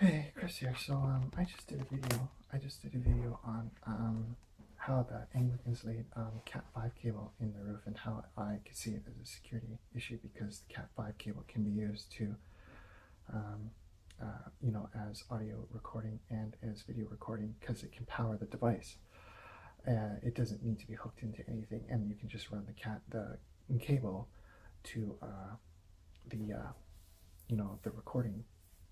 Hey, Chris here. So, I just did a video. I just did a video on how the Anglicans laid Cat5 cable in the roof, and how I could see it as a security issue because the Cat5 cable can be used to, um, as audio recording and as video recording because it can power the device. It doesn't need to be hooked into anything, and you can just run the cable to the recording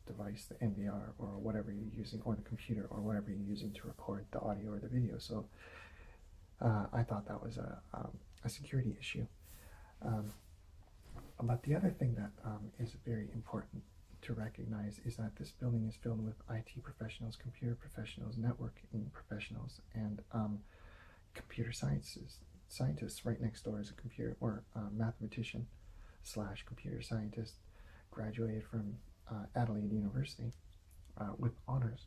device, the NVR or whatever you're using, or the computer or whatever you're using to record the audio or the video. So I thought that was a security issue. Um, but the other thing that is very important to recognize is that this building is filled with IT professionals, computer professionals, networking professionals, and computer scientists. Right next door is a computer or mathematician slash computer scientist, graduated from Adelaide University with honors.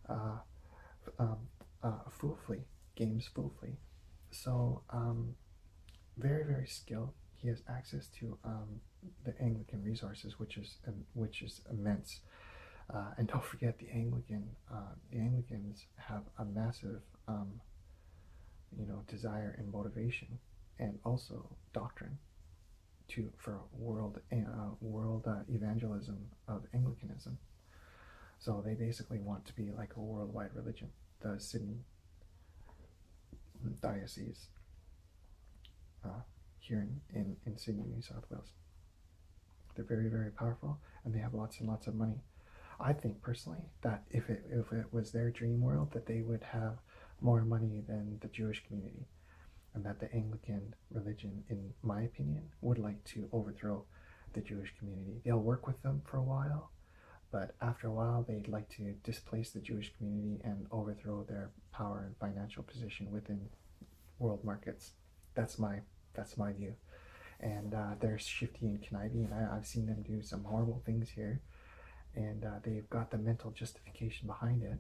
Uh, Foolfully, games foolfully. So very, very skilled. He has access to the Anglican resources, which is immense. And don't forget the Anglicans have a massive desire and motivation, and also doctrine for world evangelism of Anglicanism. So they basically want to be like a worldwide religion. The Sydney diocese here in Sydney, New South Wales. They're very, very powerful, and they have lots and lots of money. I think personally that if it was their dream world, that they would have more money than the Jewish community, and that the Anglican religion, in my opinion, would like to overthrow the Jewish community. They'll work with them for a while, but after a while they'd like to displace the Jewish community and overthrow their power and financial position within world markets. That's my view. And they're shifty and conniving, and I've seen them do some horrible things here, and they've got the mental justification behind it,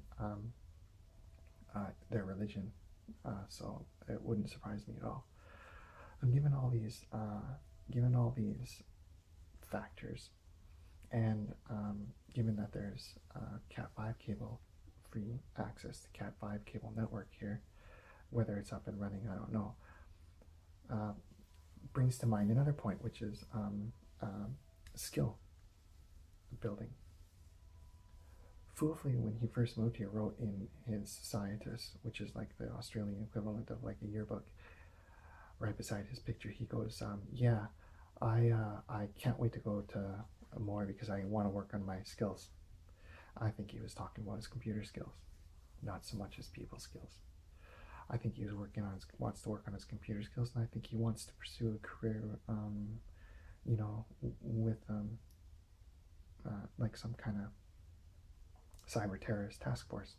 their religion. So it wouldn't surprise me at all. And given all these factors, and given that there's Cat5 cable, free access to Cat5 cable network here, whether it's up and running, I don't know, brings to mind another point, which is skill building. Foolfully, when he first moved here, wrote in his Scientist, which is like the Australian equivalent of like a yearbook, right beside his picture, he goes, yeah, I can't wait to go to more because I want to work on my skills. I think he was talking about his computer skills, not so much his people skills. I think he was wants to work on his computer skills, and I think he wants to pursue a career, with like some kind of cyber terrorist task force,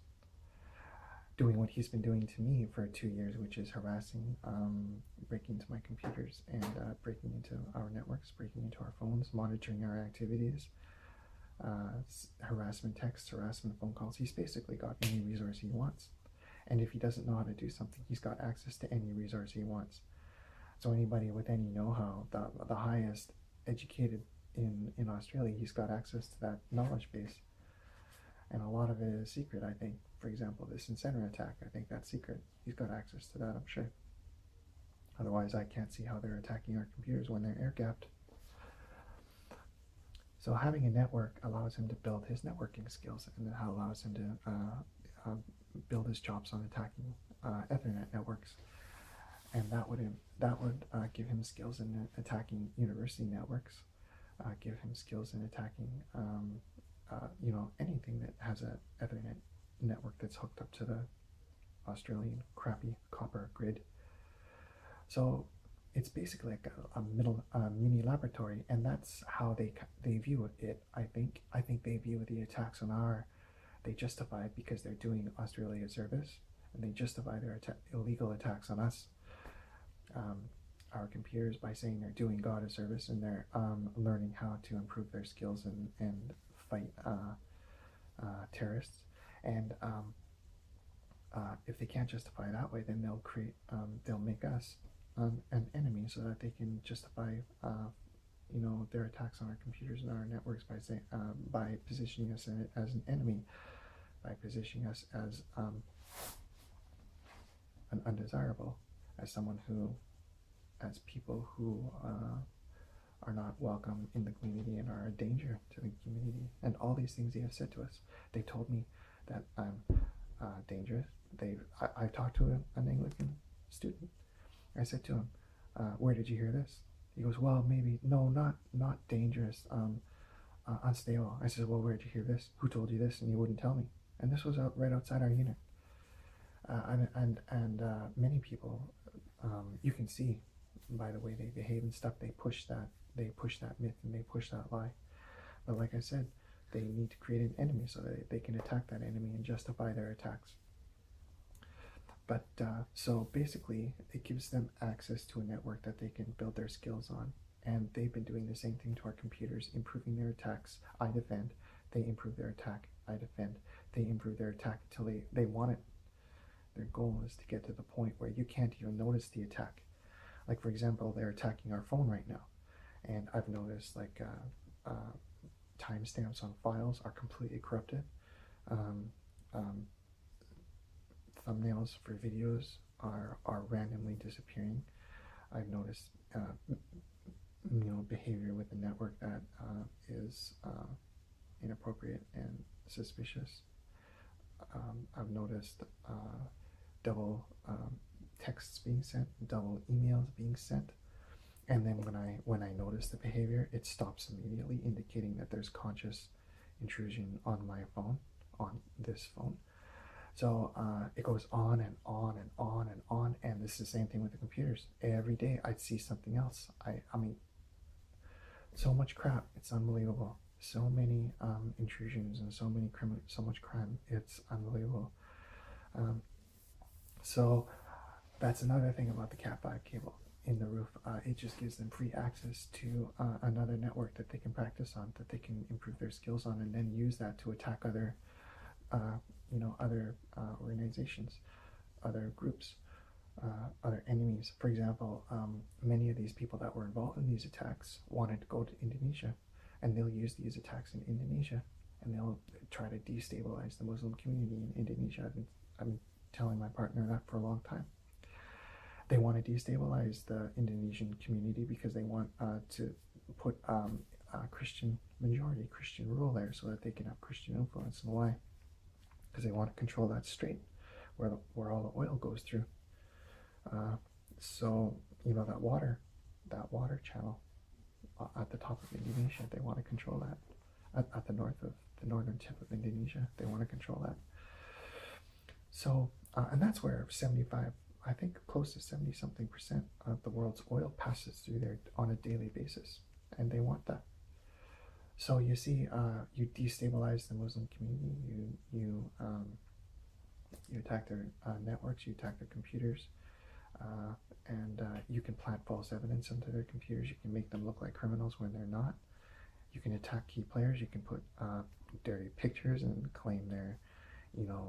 doing what he's been doing to me for 2 years, which is harassing, breaking into my computers, and breaking into our networks, breaking into our phones, monitoring our activities, harassment texts, harassment phone calls. He's basically got any resource he wants. And if he doesn't know how to do something, he's got access to any resource he wants. So anybody with any know-how, the highest educated in Australia, he's got access to that knowledge base. And a lot of it is secret, I think. For example, this InSeNRA attack, I think that's secret. He's got access to that, I'm sure. Otherwise, I can't see how they're attacking our computers when they're air-gapped. So having a network allows him to build his networking skills, and it allows him to build his chops on attacking Ethernet networks. And that would give him skills in attacking university networks, give him skills in attacking anything that has a Ethernet network that's hooked up to the Australian crappy copper grid. So it's basically like a mini laboratory, and that's how they view it. I think they view the attacks on they justify it because they're doing Australia a service, and they justify their illegal attacks on us, our computers, by saying they're doing God a service, and they're learning how to improve their skills and fight terrorists. And if they can't justify it that way, then they'll make us an enemy so that they can justify their attacks on our computers and our networks by positioning us as an enemy, by positioning us as an undesirable, as as people who are not welcome in the community and are a danger to the community, and all these things they have said to us. They told me that I'm dangerous. I've talked to an Anglican student. I said to him, "Where did you hear this?" He goes, "Well, maybe no, not dangerous, unstable." I said, "Well, where did you hear this? Who told you this?" And he wouldn't tell me. And this was right outside our unit. And many people, you can see by the way they behave and stuff, they push that myth and they push that lie. But like I said, they need to create an enemy so that they can attack that enemy and justify their attacks. But so basically, it gives them access to a network that they can build their skills on. And they've been doing the same thing to our computers, improving their attacks. I defend. They improve their attack. I defend. They improve their attack until they want it. Their goal is to get to the point where you can't even notice the attack. Like, for example, they're attacking our phone right now. And I've noticed, like, timestamps on files are completely corrupted. Thumbnails for videos are randomly disappearing. I've noticed behavior with the network that is inappropriate and suspicious. I've noticed double texts being sent, double emails being sent, and then when I notice the behavior, it stops immediately, indicating that there's conscious intrusion on my phone, on this phone. So it goes on and on and on and on, and this is the same thing with the computers. Every day I'd see something else. I mean, so much crap. It's unbelievable. So many intrusions and so much crime. It's unbelievable. So that's another thing about the Cat5 cable in the roof. It just gives them free access to another network that they can practice on, that they can improve their skills on, and then use that to attack other organizations, other groups, other enemies. For example, many of these people that were involved in these attacks wanted to go to Indonesia, and they'll use these attacks in Indonesia, and they'll try to destabilize the Muslim community in Indonesia. I've been telling my partner that for a long time. They want to destabilize the Indonesian community because they want to put Christian rule there so that they can have Christian influence. And why? Because they want to control that strait where all the oil goes through. So that water channel at the top of Indonesia, they want to control that. At the northern tip of Indonesia, they want to control that. So and that's where 75, I think close to 70-something% of the world's oil passes through there on a daily basis, and they want that. So you see, you destabilize the Muslim community, you attack their networks, you attack their computers, and you can plant false evidence into their computers. You can make them look like criminals when they're not. You can attack key players. You can put dirty pictures and claim they're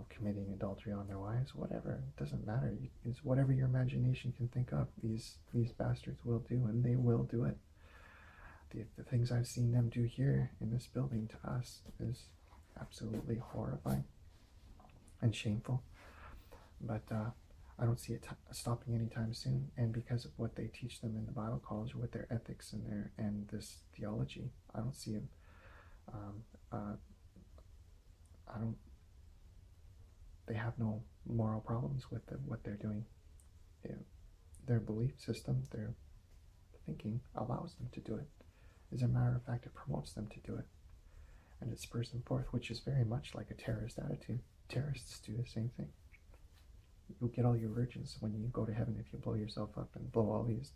committing adultery on their wives. Whatever, it doesn't matter. It's whatever your imagination can think of. These bastards will do, and they will do it. The things I've seen them do here in this building to us is absolutely horrifying and shameful. But I don't see it stopping anytime soon. And because of what they teach them in the Bible college, with their ethics and this theology, I don't see them. They have no moral problems with what they're doing. Their belief system, their thinking allows them to do it. As a matter of fact, it promotes them to do it. And it spurs them forth, which is very much like a terrorist attitude. Terrorists do the same thing. You'll get all your virgins when you go to heaven if you blow yourself up and blow all these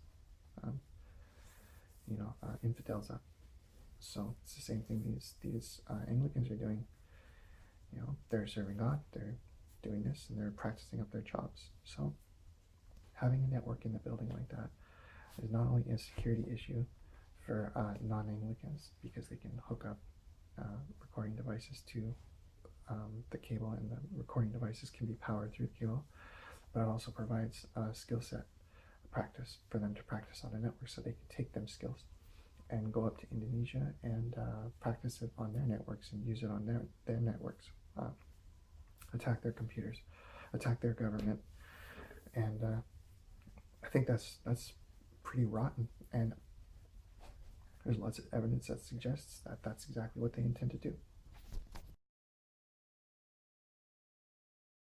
infidels up. So it's the same thing these Anglicans are doing. They're serving God, they're doing this, and they're practicing up their chops. So having a network in the building like that is not only a security issue for non-Anglicans, because they can hook up recording devices to the cable, and the recording devices can be powered through the cable, but it also provides a skill set practice for them to practice on a network, so they can take them skills and go up to Indonesia and practice it on their networks and use it on their networks, attack their computers, attack their government. And I think that's pretty rotten, and there's lots of evidence that suggests that that's exactly what they intend to do.